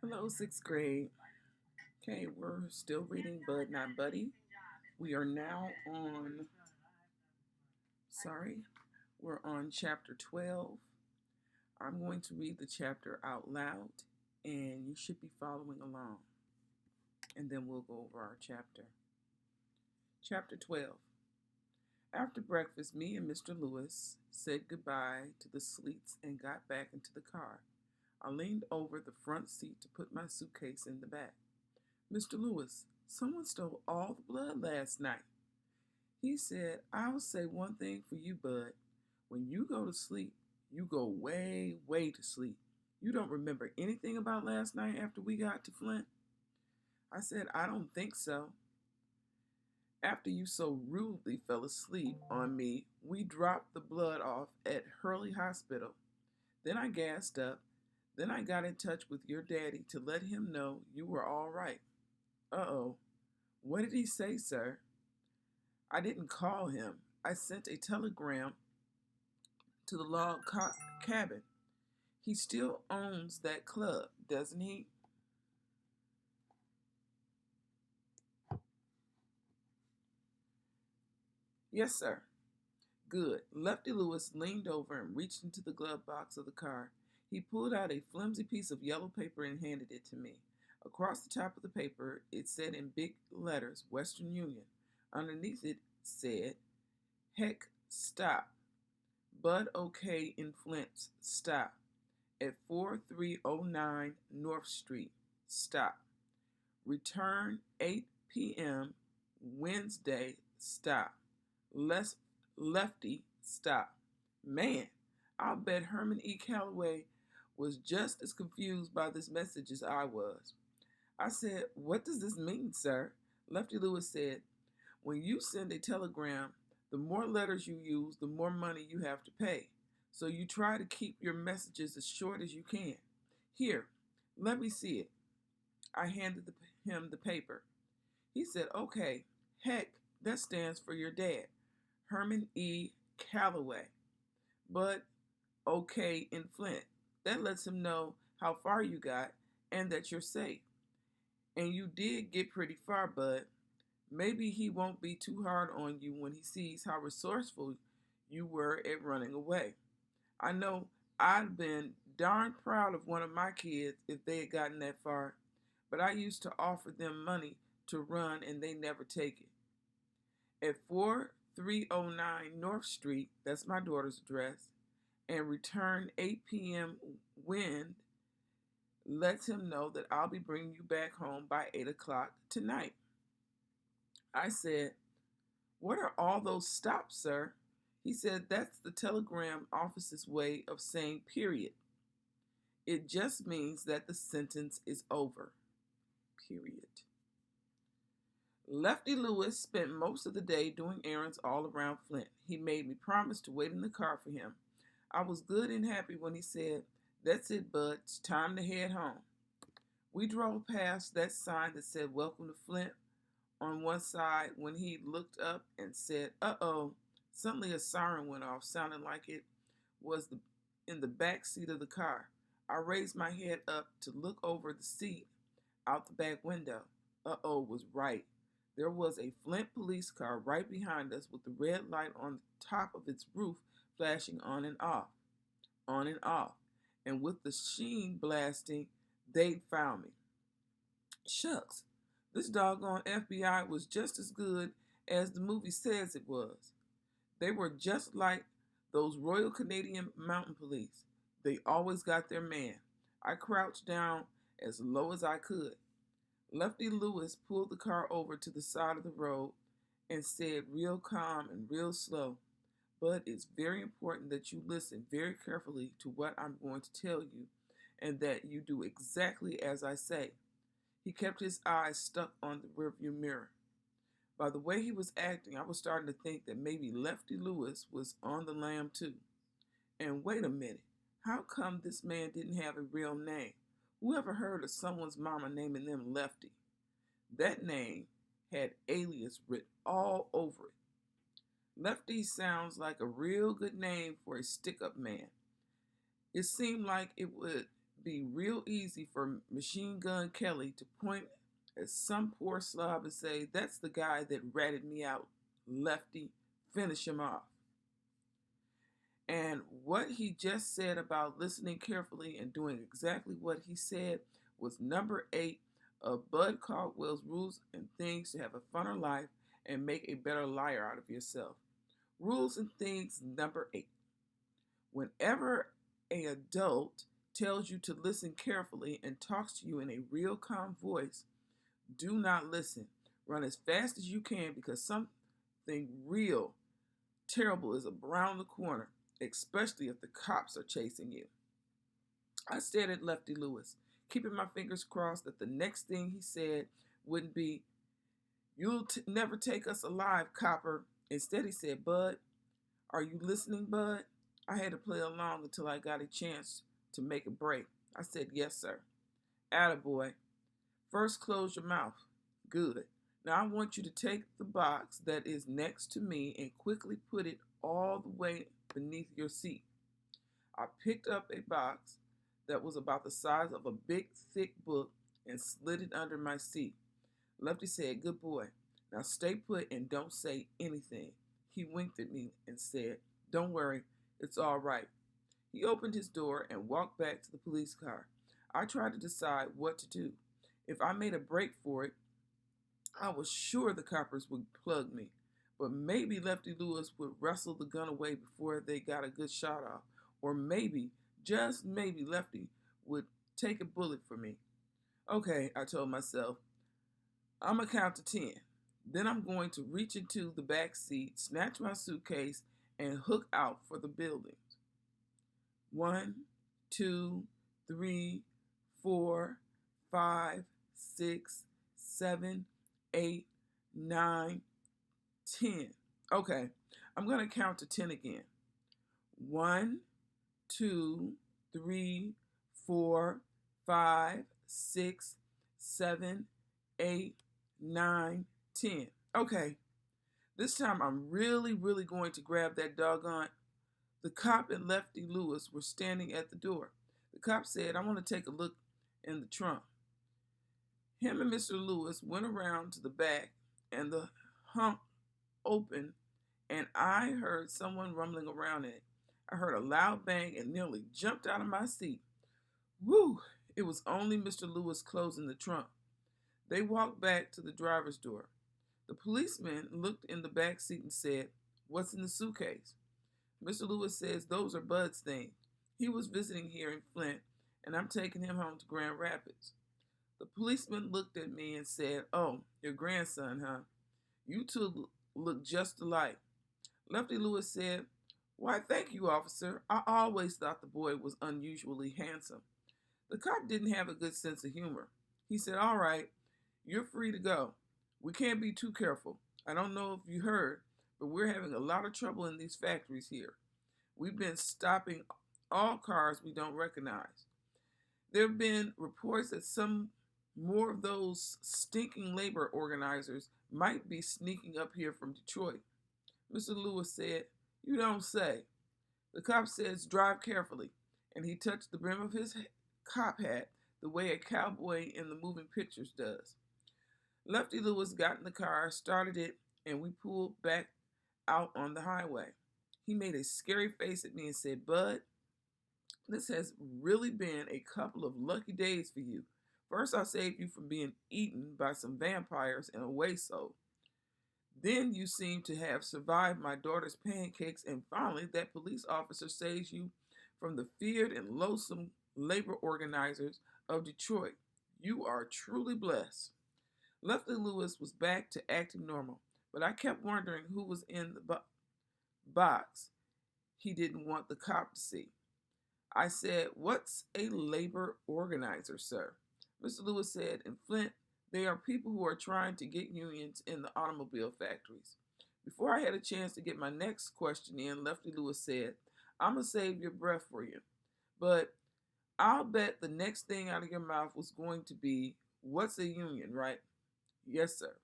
Hello, sixth grade. Okay, we're still reading Bud Not Buddy. We are now on, sorry, we're on chapter 12. I'm going to read the chapter out loud, and you should be following along. And then we'll go over our chapter. Chapter 12. After breakfast, me and Mr. Lewis said goodbye to the Sleets and got back into the car. I leaned over the front seat to put my suitcase in the back. Mr. Lewis, someone stole all the blood last night. He said, I'll say one thing for you, Bud. When you go to sleep, you go way, way to sleep. You don't remember anything about last night after we got to Flint? I said, I don't think so. After you so rudely fell asleep on me, we dropped the blood off at Hurley Hospital. Then I gassed up. Then I got in touch with your daddy to let him know you were all right. Uh-oh. What did he say, sir? I didn't call him. I sent a telegram to the log cabin. He still owns that club, doesn't he? Yes, sir. Good. Lefty Lewis leaned over and reached into the glove box of the car. He pulled out a flimsy piece of yellow paper and handed it to me. Across the top of the paper, it said in big letters, Western Union. Underneath it said, Heck, stop. Bud OK in Flint, stop. At 4309 North Street, stop. Return 8 p.m. Wednesday, stop. Lefty, stop. Man, I'll bet Herman E. Calloway was just as confused by this message as I was. I said, What does this mean, sir? Lefty Lewis said, When you send a telegram, the more letters you use, the more money you have to pay. So you try to keep your messages as short as you can. Here, let me see it. I handed him the paper. He said, Okay, heck, that stands for your dad, Herman E. Calloway. But OK in Flint. That lets him know how far you got and that you're safe. And you did get pretty far, Bud. Maybe he won't be too hard on you when he sees how resourceful you were at running away. I know I'd been darn proud of one of my kids if they had gotten that far, but I used to offer them money to run and they never take it. At 4309 North Street, that's my daughter's address, and return 8 p.m. Wind lets him know that I'll be bringing you back home by 8 o'clock tonight. I said, What are all those stops, sir? He said, That's the telegram office's way of saying period. It just means that the sentence is over. Period. Lefty Lewis spent most of the day doing errands all around Flint. He made me promise to wait in the car for him. I was good and happy when he said, That's it, Bud. It's time to head home. We drove past that sign that said, Welcome to Flint on one side when he looked up and said, Uh-oh. Suddenly a siren went off, sounding like it was in the back seat of the car. I raised my head up to look over the seat out the back window. Uh-oh was right. There was a Flint police car right behind us with the red light on the top of its roof flashing on and off, on and off. And with the sheen blasting, they'd found me. Shucks, this doggone FBI was just as good as the movie says it was. They were just like those Royal Canadian Mounted Police. They always got their man. I crouched down as low as I could. Lefty Lewis pulled the car over to the side of the road and said real calm and real slow, But it's very important that you listen very carefully to what I'm going to tell you and that you do exactly as I say. He kept his eyes stuck on the rearview mirror. By the way he was acting, I was starting to think that maybe Lefty Lewis was on the lam too. And wait a minute, how come this man didn't have a real name? Who ever heard of someone's mama naming them Lefty? That name had alias written all over it. Lefty sounds like a real good name for a stick-up man. It seemed like it would be real easy for Machine Gun Kelly to point at some poor slob and say, "That's the guy that ratted me out. Lefty, finish him off." And what he just said about listening carefully and doing exactly what he said was number 8 of Bud Caldwell's Rules and Things to Have a Funner Life and Make a Better Liar Out of Yourself. Rules and Things number 8. Whenever an adult tells you to listen carefully and talks to you in a real calm voice, do not listen. Run as fast as you can because something real terrible is around the corner, especially if the cops are chasing you. I stared at Lefty Lewis, keeping my fingers crossed that the next thing he said wouldn't be, "You'll never take us alive, copper." Instead, he said, "Bud, are you listening, Bud?" I had to play along until I got a chance to make a break. I said, "Yes, sir." "Attaboy. First, close your mouth." "Good. Now I want you to take the box that is next to me and quickly put it all the way beneath your seat." I picked up a box that was about the size of a big, thick book and slid it under my seat. Lefty said, "Good boy. Now stay put and don't say anything." He winked at me and said, "Don't worry, it's all right." He opened his door and walked back to the police car. I tried to decide what to do. If I made a break for it, I was sure the coppers would plug me, but maybe Lefty Lewis would wrestle the gun away before they got a good shot off, or maybe, just maybe, Lefty would take a bullet for me. "Okay," I told myself, "I'm going to count to 10. Then I'm going to reach into the back seat, snatch my suitcase, and hook out for the buildings. 1, 2, 3, 4, 5, 6, 7, 8, 9, 10. Okay, I'm going to count to 10 again. 1, 2, 3, 4, 5, 6, 7, 8, 9, 10. Okay, this time I'm really going to grab that doggone. The cop and Lefty Lewis were standing at the door. The cop said, "I want to take a look in the trunk." Him and Mr. Lewis went around to the back, and the hump opened, and I heard someone rumbling around in it. I heard a loud bang and nearly jumped out of my seat. Whew! It was only Mr. Lewis closing the trunk. They walked back to the driver's door. The policeman looked in the back seat and said, "What's in the suitcase?" Mr. Lewis says, "Those are Bud's things. He was visiting here in Flint, and I'm taking him home to Grand Rapids." The policeman looked at me and said, "Oh, your grandson, huh? You two look just alike." Lefty Lewis said, "Why, thank you, officer. I always thought the boy was unusually handsome." The cop didn't have a good sense of humor. He said, "All right, you're free to go. We can't be too careful. I don't know if you heard, but we're having a lot of trouble in these factories here. We've been stopping all cars we don't recognize. There have been reports that some more of those stinking labor organizers might be sneaking up here from Detroit." Mr. Lewis said, "You don't say." The cop says, "Drive carefully," and he touched the brim of his cop hat the way a cowboy in the moving pictures does. Lefty Lewis got in the car, started it, and we pulled back out on the highway. He made a scary face at me and said, "Bud, this has really been a couple of lucky days for you. First, I saved you from being eaten by some vampires and away sold. Then you seem to have survived my daughter's pancakes, and finally that police officer saves you from the feared and loathsome labor organizers of Detroit. You are truly blessed." Lefty Lewis was back to acting normal, but I kept wondering who was in the box he didn't want the cop to see. I said, "What's a labor organizer, sir?" Mr. Lewis said, "In Flint, they are people who are trying to get unions in the automobile factories." Before I had a chance to get my next question in, Lefty Lewis said, "I'm going to save your breath for you, but I'll bet the next thing out of your mouth was going to be, what's a union, right?" "Yes, sir.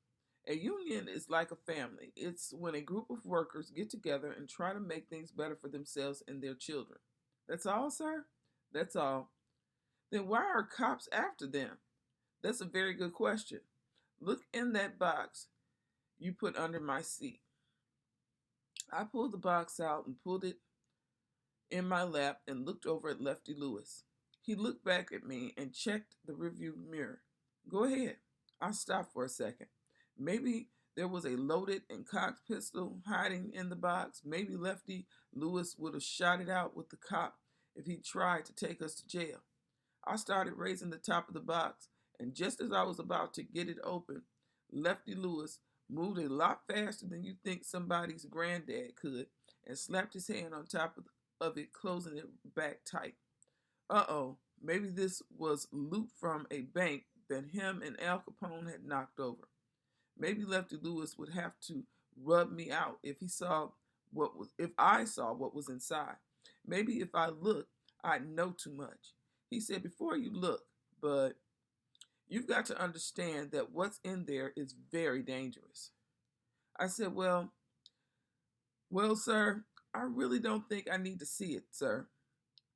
A union is like a family. It's when a group of workers get together and try to make things better for themselves and their children." "That's all, sir?" "That's all." Then why are cops after them? That's a very good question. Look in that box you put under my seat. I pulled the box out and put it in my lap and looked over at Lefty Lewis. He looked back at me and checked the rearview mirror. Go ahead. I stopped for a second. Maybe there was a loaded and cocked pistol hiding in the box. Maybe Lefty Lewis would have shot it out with the cop if he tried to take us to jail. I started raising the top of the box, and just as I was about to get it open, Lefty Lewis moved a lot faster than you think somebody's granddad could and slapped his hand on top of it, closing it back tight. Uh-oh, maybe this was loot from a bank that him and Al Capone had knocked over. Maybe Lefty Lewis would have to rub me out if I saw what was inside. Maybe if I looked, I'd know too much. He said, before you look, Bud, you've got to understand that what's in there is very dangerous. I said, well, sir, I really don't think I need to see it, sir.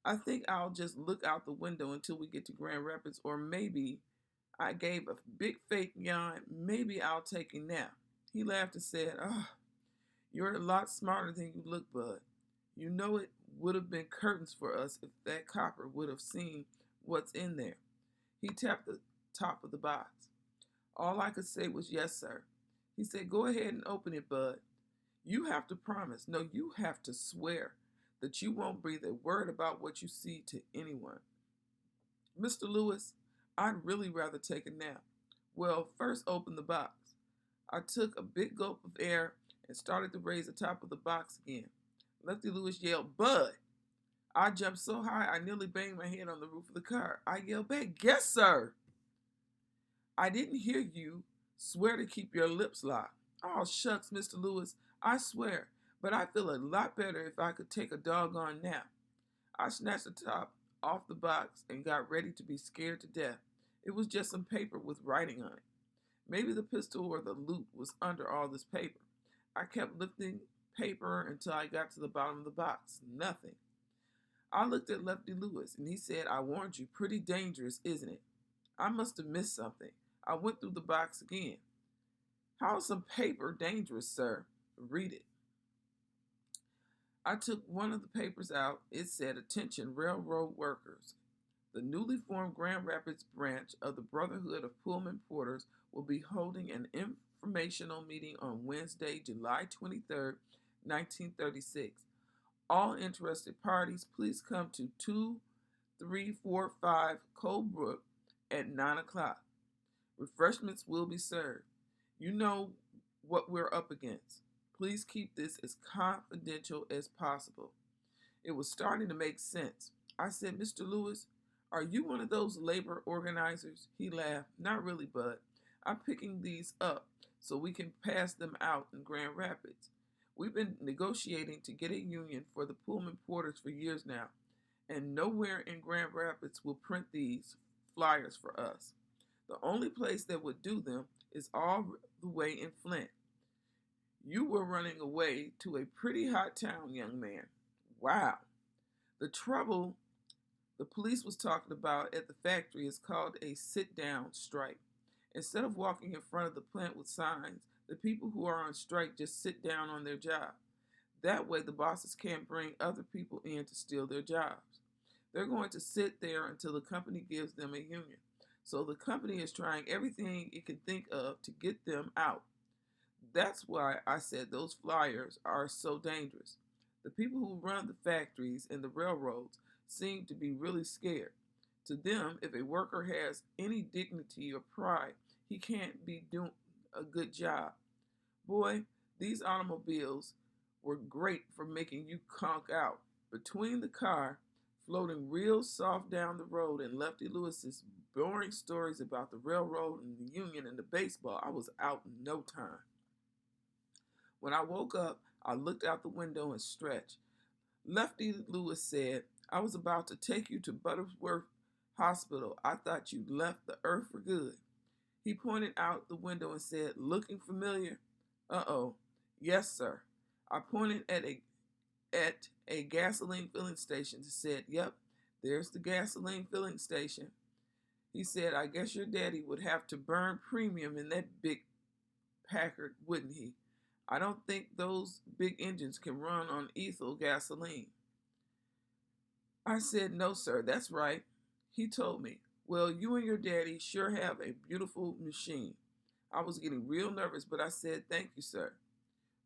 I think I'll just look out the window until we get to Grand Rapids, or maybe I gave a big fake yawn. Maybe I'll take a nap. He laughed and said, oh, you're a lot smarter than you look, Bud. You know it would have been curtains for us if that copper would have seen what's in there. He tapped the top of the box. All I could say was, yes, sir. He said, go ahead and open it, Bud. You have to promise, no, you have to swear that you won't breathe a word about what you see to anyone. Mr. Lewis, I'd really rather take a nap. Well, first open the box. I took a big gulp of air and started to raise the top of the box again. Lefty Lewis yelled, Bud! I jumped so high I nearly banged my head on the roof of the car. I yelled back, yes, sir! I didn't hear you. Swear to keep your lips locked. Oh, shucks, Mr. Lewis, I swear, but I feel a lot better if I could take a doggone nap. I snatched the top off the box and got ready to be scared to death. It was just some paper with writing on it. Maybe the pistol or the loot was under all this paper. I kept lifting paper until I got to the bottom of the box. Nothing. I looked at Lefty Lewis and he said, I warned you, pretty dangerous, isn't it? I must have missed something. I went through the box again. How is some paper dangerous, sir? Read it. I took one of the papers out. It said, attention railroad workers. The newly formed Grand Rapids branch of the Brotherhood of Pullman Porters will be holding an informational meeting on Wednesday, July 23rd, 1936. All interested parties, please come to 2345 Colebrook at 9 o'clock. Refreshments will be served. You know what we're up against. Please keep this as confidential as possible. It was starting to make sense. I said, Mr. Lewis, are you one of those labor organizers? He laughed. Not really, Bud. I'm picking these up so we can pass them out in Grand Rapids. We've been negotiating to get a union for the Pullman Porters for years now, and nowhere in Grand Rapids will print these flyers for us. The only place that would do them is all the way in Flint. You were running away to a pretty hot town, young man. Wow. The trouble the police was talking about at the factory is called a sit-down strike. Instead of walking in front of the plant with signs, the people who are on strike just sit down on their job. That way the bosses can't bring other people in to steal their jobs. They're going to sit there until the company gives them a union. So the company is trying everything it can think of to get them out. That's why I said those flyers are so dangerous. The people who run the factories and the railroads seem to be really scared. To them, if a worker has any dignity or pride, he can't be doing a good job. Boy, these automobiles were great for making you conk out. Between the car floating real soft down the road and Lefty Lewis's boring stories about the railroad and the union and the baseball, I was out in no time. When I woke up, I looked out the window and stretched. Lefty Lewis said, I was about to take you to Butterworth Hospital. I thought you'd left the earth for good. He pointed out the window and said, looking familiar? Uh-oh. Yes, sir. I pointed at a gasoline filling station and said, yep, There's the gasoline filling station. He said, I guess your daddy would have to burn premium in that big Packard, wouldn't he? I don't think those big engines can run on ethyl gasoline. I said, no, sir, that's right. He told me, well, you and your daddy sure have a beautiful machine. I was getting real nervous, but I said, thank you, sir.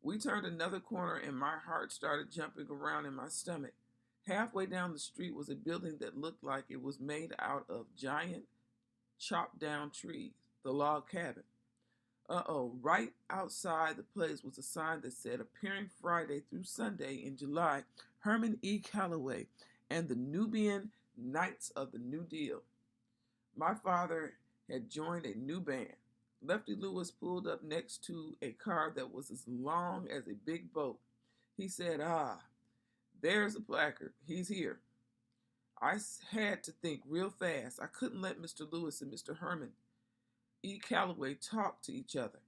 We turned another corner and my heart started jumping around in my stomach. Halfway down the street was a building that looked like it was made out of giant, chopped down trees, the log cabin. Right outside the place was a sign that said, appearing Friday through Sunday in July, Herman E. Calloway and the Nubian Knights of the New Deal. My father had joined a new band. Lefty Lewis pulled up next to a car that was as long as a big boat. He said, there's a placard. He's here. I had to think real fast. I couldn't let Mr. Lewis and Mr. Herman E. Calloway talk to each other.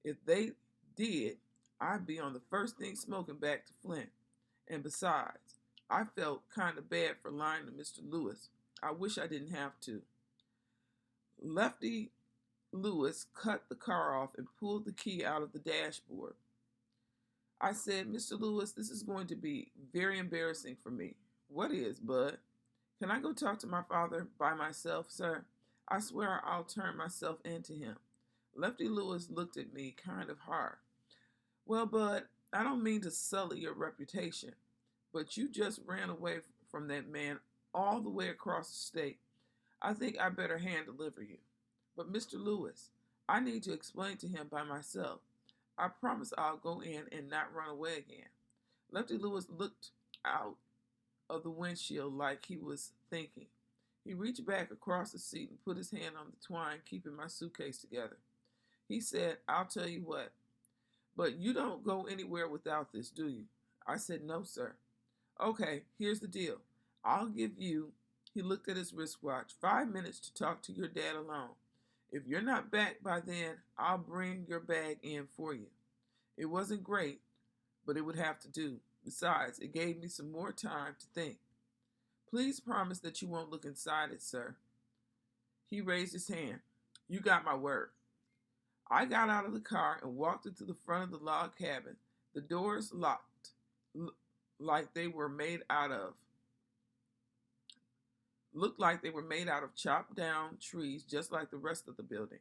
If they did, I'd be on the first thing smoking back to Flint. And besides, I felt kind of bad for lying to Mr. Lewis. I wish I didn't have to. Lefty Lewis cut the car off and pulled the key out of the dashboard. I said, Mr. Lewis, this is going to be very embarrassing for me. What is, Bud? Can I go talk to my father by myself, sir? I swear I'll turn myself into him. Lefty Lewis looked at me kind of hard. Well, Bud, I don't mean to sully your reputation, but you just ran away from that man all the way across the state. I think I better hand deliver you. But Mr. Lewis, I need to explain to him by myself. I promise I'll go in and not run away again. Lefty Lewis looked out of the windshield like he was thinking. He reached back across the seat and put his hand on the twine keeping my suitcase together. He said, I'll tell you what, but you don't go anywhere without this, do you? I said, no, sir. Okay, here's the deal. I'll give you, he looked at his wristwatch, 5 minutes to talk to your dad alone. If you're not back by then, I'll bring your bag in for you. It wasn't great, but it would have to do. Besides, it gave me some more time to think. Please promise that you won't look inside it, sir. He raised his hand. You got my word. I got out of the car and walked into the front of the log cabin. The doors locked, like they were made out of chopped down trees, just like the rest of the building.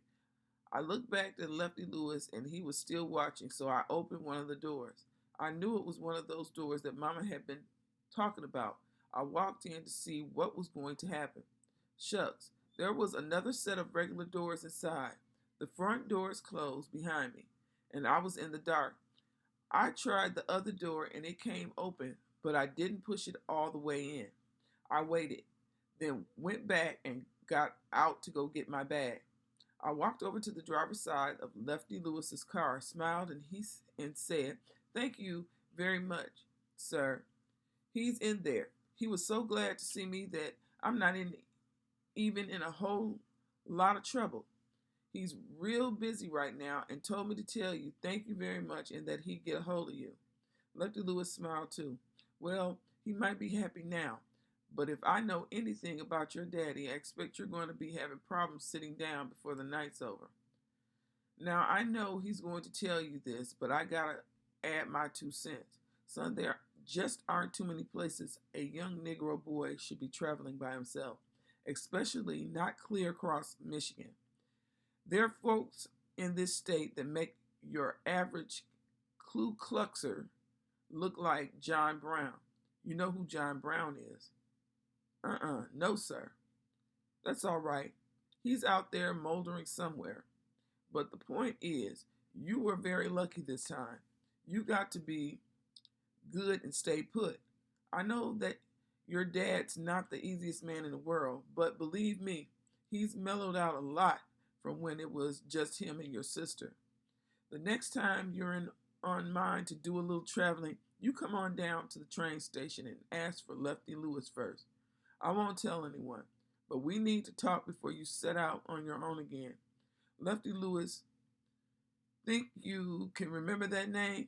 I looked back at Lefty Lewis and he was still watching, so I opened one of the doors. I knew it was one of those doors that Mama had been talking about. I walked in to see what was going to happen. Shucks, there was another set of regular doors inside. The front doors closed behind me, and I was in the dark. I tried the other door and it came open, but I didn't push it all the way in. I waited, then went back and got out to go get my bag. I walked over to the driver's side of Lefty Lewis's car, smiled, and said, thank you very much, sir. He's in there. He was so glad to see me that I'm not even in a whole lot of trouble. He's real busy right now and told me to tell you thank you very much and that he'd get a hold of you. Lefty Lewis smiled too. Well, he might be happy now, but if I know anything about your daddy, I expect you're going to be having problems sitting down before the night's over. Now, I know he's going to tell you this, but I gotta add my 2 cents. Son, there just aren't too many places a young Negro boy should be traveling by himself, especially not clear across Michigan. There are folks in this state that make your average Ku Kluxer look like John Brown. You know who John Brown is? No, sir. That's all right. He's out there moldering somewhere. But the point is, you were very lucky this time. You got to be good and stay put. I know that your dad's not the easiest man in the world, but believe me, he's mellowed out a lot from when it was just him and your sister. The next time you're on mind to do a little traveling, you come on down to the train station and ask for Lefty Lewis first. I won't tell anyone, but we need to talk before you set out on your own again. Lefty Lewis, think you can remember that name?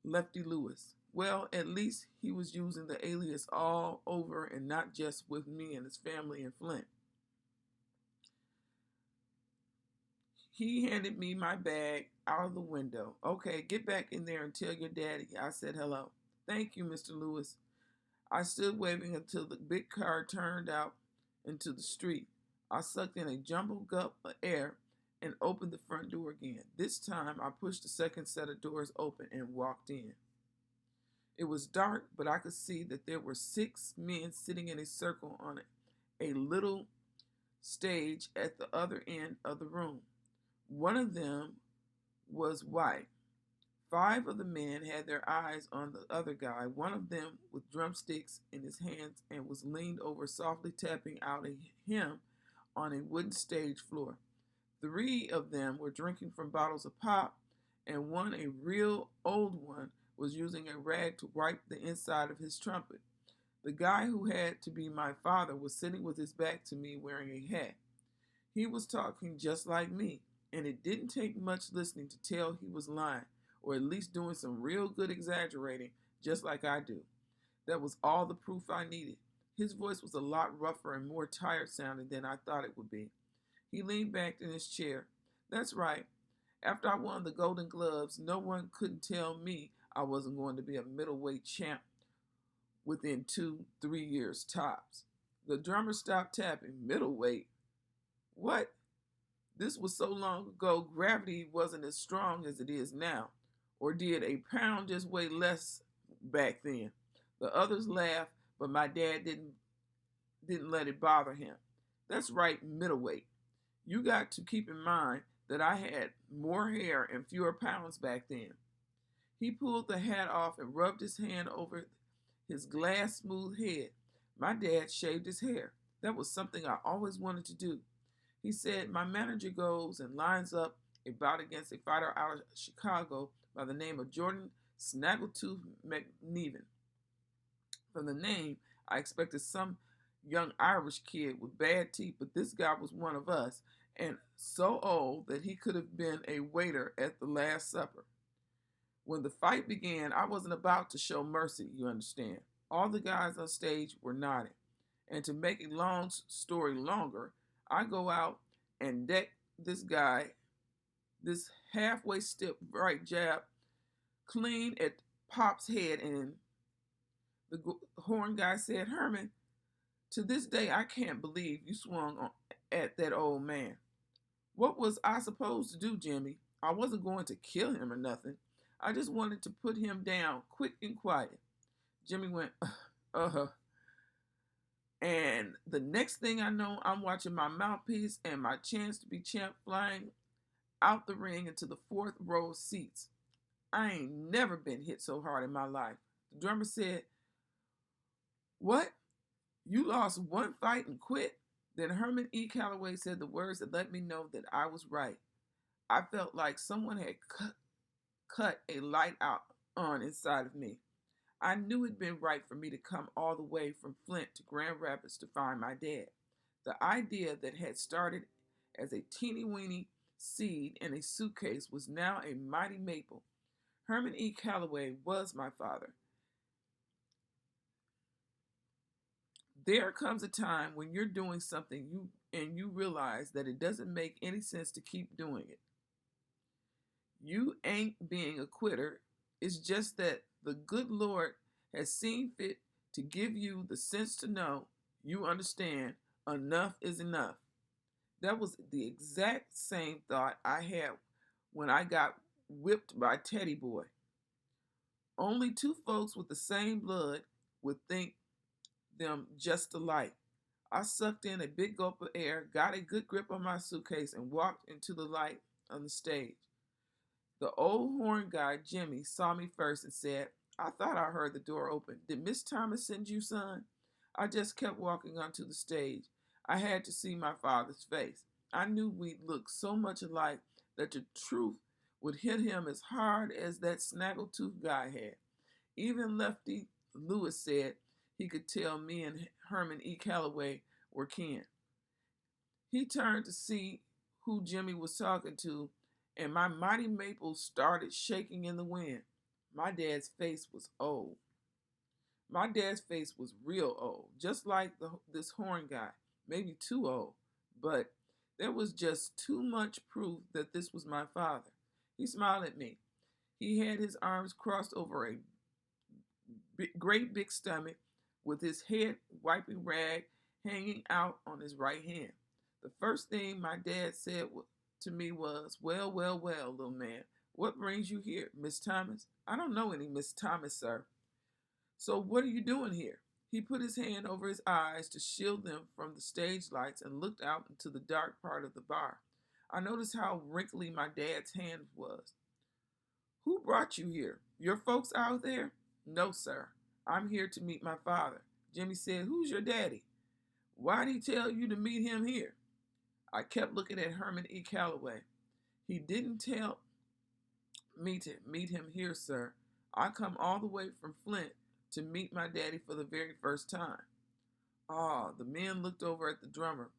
Lefty Lewis. Well, at least he was using the alias all over and not just with me and his family in Flint. He handed me my bag out of the window. Okay, get back in there and tell your daddy I said hello. Thank you, Mr. Lewis. I stood waving until the big car turned out into the street. I sucked in a jumbled gulp of air and opened the front door again. This time I pushed the second set of doors open and walked in. It was dark, but I could see that there were 6 men sitting in a circle on a little stage at the other end of the room. One of them was white. 5 of the men had their eyes on the other guy, one of them with drumsticks in his hands and was leaned over softly tapping out a hymn on a wooden stage floor. 3 of them were drinking from bottles of pop, and one, a real old one, was using a rag to wipe the inside of his trumpet. The guy who had to be my father was sitting with his back to me wearing a hat. He was talking just like me, and it didn't take much listening to tell he was lying, or at least doing some real good exaggerating, just like I do. That was all the proof I needed. His voice was a lot rougher and more tired sounding than I thought it would be. He leaned back in his chair. That's right. After I won the Golden Gloves, no one couldn't tell me I wasn't going to be a middleweight champ within 2-3 years tops. The drummer stopped tapping. Middleweight? What? This was so long ago, gravity wasn't as strong as it is now. Or did a pound just weigh less back then? The others laughed, but my dad didn't let it bother him. That's right, middleweight. You got to keep in mind that I had more hair and fewer pounds back then. He pulled the hat off and rubbed his hand over his glass smooth head. My dad shaved his hair. That was something I always wanted to do. He said, my manager goes and lines up a bout against a fighter out of Chicago by the name of Jordan Snaggletooth McNeven. From the name, I expected some young Irish kid with bad teeth, but this guy was one of us, and so old that he could have been a waiter at the Last Supper. When the fight began, I wasn't about to show mercy, you understand. All the guys on stage were nodding. And to make a long story longer, I go out and deck this guy, this halfway step right jab, clean at Pop's head, and the horn guy said, Herman, to this day I can't believe you swung at that old man. What was I supposed to do, Jimmy? I wasn't going to kill him or nothing. I just wanted to put him down quick and quiet. Jimmy went, And the next thing I know, I'm watching my mouthpiece and my chance to be champ flying out the ring into the 4th row of seats. I ain't never been hit so hard in my life. The drummer said, what? You lost one fight and quit? Then Herman E. Calloway said the words that let me know that I was right. I felt like someone had cut a light out on inside of me. I knew it'd been right for me to come all the way from Flint to Grand Rapids to find my dad. The idea that had started as a teeny-weeny seed in a suitcase was now a mighty maple. Herman E. Calloway was my father. There comes a time when you're doing something you realize that it doesn't make any sense to keep doing it. You ain't being a quitter. It's just that the good Lord has seen fit to give you the sense to know, you understand, enough is enough. That was the exact same thought I had when I got whipped by Teddy Boy. Only 2 folks with the same blood would think them just alike. I sucked in a big gulp of air, got a good grip on my suitcase, and walked into the light on the stage. The old horn guy, Jimmy, saw me first and said, I thought I heard the door open. Did Miss Thomas send you, son? I just kept walking onto the stage. I had to see my father's face. I knew we'd look so much alike that the truth would hit him as hard as that snaggletooth guy had. Even Lefty Lewis said he could tell me and Herman E. Calloway were kin. He turned to see who Jimmy was talking to, and my mighty maple started shaking in the wind. My dad's face was old. My dad's face was real old, just like this Horn guy, maybe too old. But there was just too much proof that this was my father. He smiled at me. He had his arms crossed over a great big stomach with his head wiping rag hanging out on his right hand. The first thing my dad said to me was, "Well, well, well, little man, what brings you here, Miss Thomas?" "I don't know any Miss Thomas, sir." "So what are you doing here?" He put his hand over his eyes to shield them from the stage lights and looked out into the dark part of the bar. I noticed how wrinkly my dad's hand was. "Who brought you here? Your folks out there?" "No, sir. I'm here to meet my father." Jimmy said, "Who's your daddy?" "Why'd he tell you to meet him here?" I kept looking at Herman E. Calloway. "He didn't tell me to meet him here, sir. I come all the way from Flint to meet my daddy for the very first time." Ah, the men looked over at the drummer.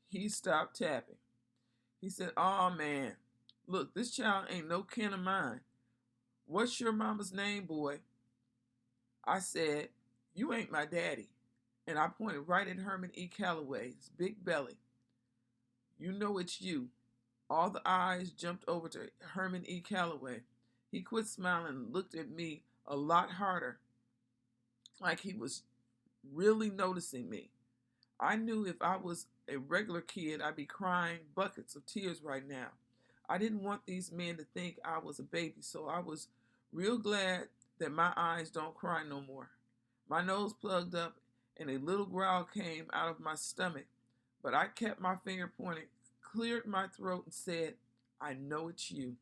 He stopped tapping. He said, "Aw, man, look, this child ain't no kin of mine. What's your mama's name, boy?" I said, "You ain't my daddy." And I pointed right at Herman E. Calloway's big belly. "You know it's you." All the eyes jumped over to Herman E. Calloway. He quit smiling and looked at me a lot harder, like he was really noticing me. I knew if I was a regular kid, I'd be crying buckets of tears right now. I didn't want these men to think I was a baby, so I was real glad that my eyes don't cry no more. My nose plugged up and a little growl came out of my stomach, but I kept my finger pointed, cleared my throat, and said, "I know it's you."